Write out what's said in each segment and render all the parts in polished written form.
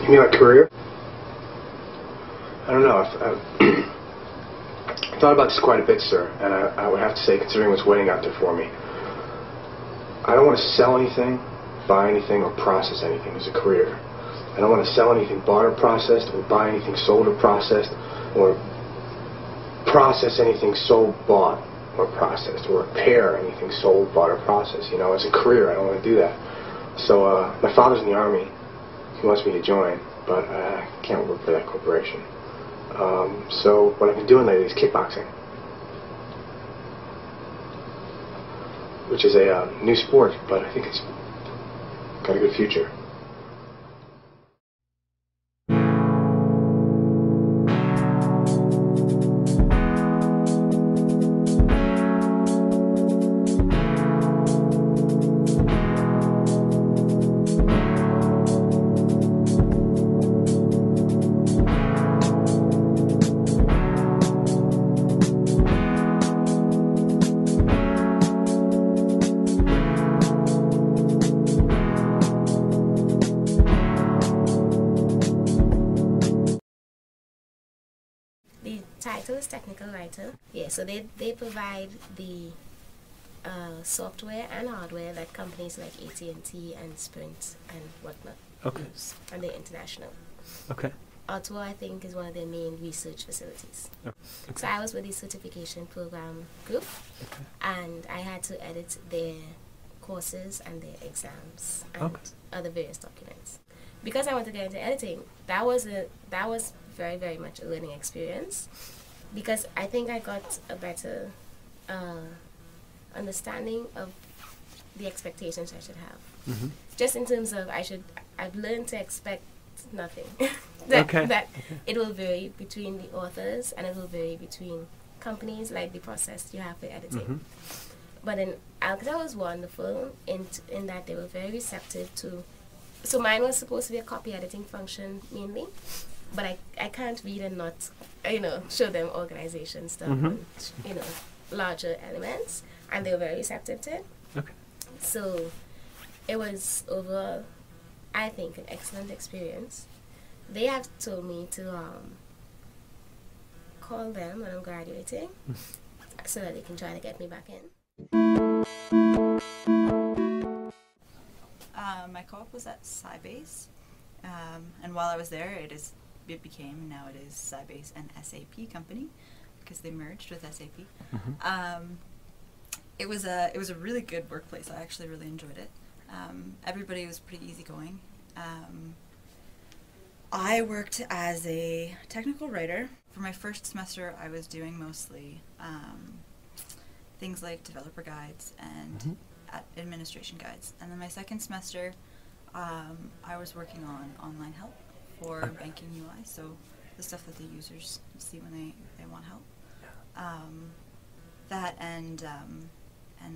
You mean like career? I don't know. I thought about this quite a bit, sir, and I would have to say, considering what's waiting out there for me, I don't want to sell anything, buy anything, or process anything as a career. I don't want to sell anything bought or processed, or buy anything sold or processed, or process anything sold, bought, or processed, or repair anything sold, bought, or processed. You know, as a career, I don't want to do that. So, my father's in the Army. He wants me to join, but I can't work for that corporation. So what I've been doing lately is kickboxing, which is a new sport, but I think it's got a good future. Title is technical writer. Yeah, so they provide the software and hardware that companies like AT&T and Sprint and whatnot use, and they're international. Okay. Ottawa, I think, is one of their main research facilities. Okay. So I was with the certification program group, and I had to edit their courses and their exams and other various documents. Because I wanted to get into editing, that was very, very much a learning experience, because I think I got a better understanding of the expectations I should have. Mm-hmm. Just in terms of I've learned to expect nothing. that it will vary between the authors, and it will vary between companies, like the process you have for editing. Mm-hmm. But in Alcata was wonderful in that they were very receptive to. So mine was supposed to be a copy editing function mainly, but I can't read and not, show them organization stuff and, larger elements, and they were very receptive to it. Okay. So it was overall, I think, an excellent experience. They have told me to call them when I'm graduating so that they can try to get me back in. My co-op was at Sybase, and while I was there, it is Sybase and SAP company, because they merged with SAP. Mm-hmm. It was a really good workplace. I actually really enjoyed it. Everybody was pretty easygoing. I worked as a technical writer. For my first semester, I was doing mostly things like developer guides and administration guides. And then my second semester, I was working on online help for banking UI, so the stuff that the users see when they want help. That and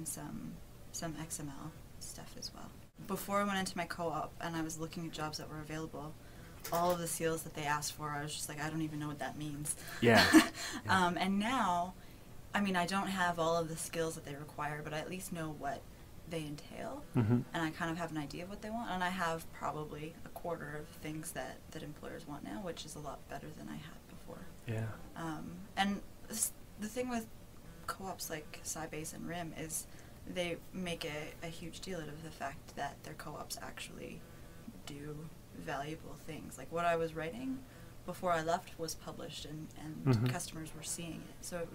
some XML stuff as well. Before I went into my co-op and I was looking at jobs that were available, all of the skills that they asked for, I was just like, I don't even know what that means. Yeah. And now, I mean, I don't have all of the skills that they require, but I at least know what they entail, and I kind of have an idea of what they want, and I have probably a quarter of things that employers want now, which is a lot better than I had before. Yeah. And the thing with co-ops like Sybase and RIM is they make a huge deal out of the fact that their co-ops actually do valuable things. Like what I was writing before I left was published, and customers were seeing it. So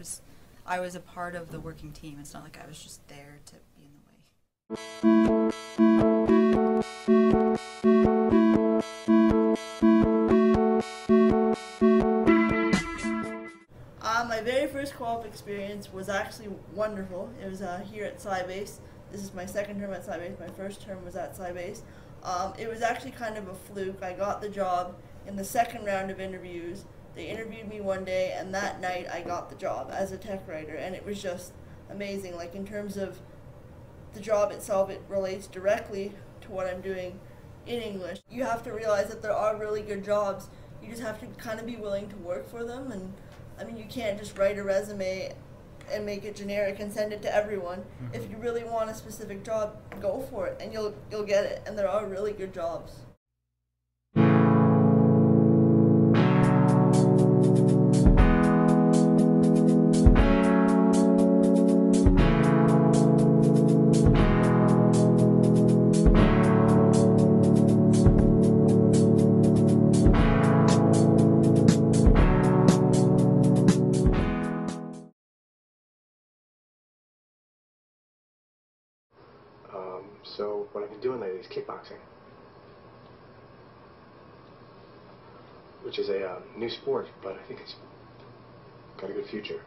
I was a part of the working team. It's not like I was just there to be in the way. My very first co-op experience was actually wonderful. It was here at Sybase. This is my second term at Sybase. My first term was at Sybase. It was actually kind of a fluke. I got the job in the second round of interviews. They interviewed me one day, and that night I got the job as a tech writer, and it was just amazing. Like, in terms of the job itself, it relates directly to what I'm doing in English. You have to realize that there are really good jobs. You just have to kind of be willing to work for them, and I mean, you can't just write a resume and make it generic and send it to everyone. Mm-hmm. If you really want a specific job, go for it, and you'll get it. And there are really good jobs. So what I've been doing lately is kickboxing, which is a new sport, but I think it's got a good future.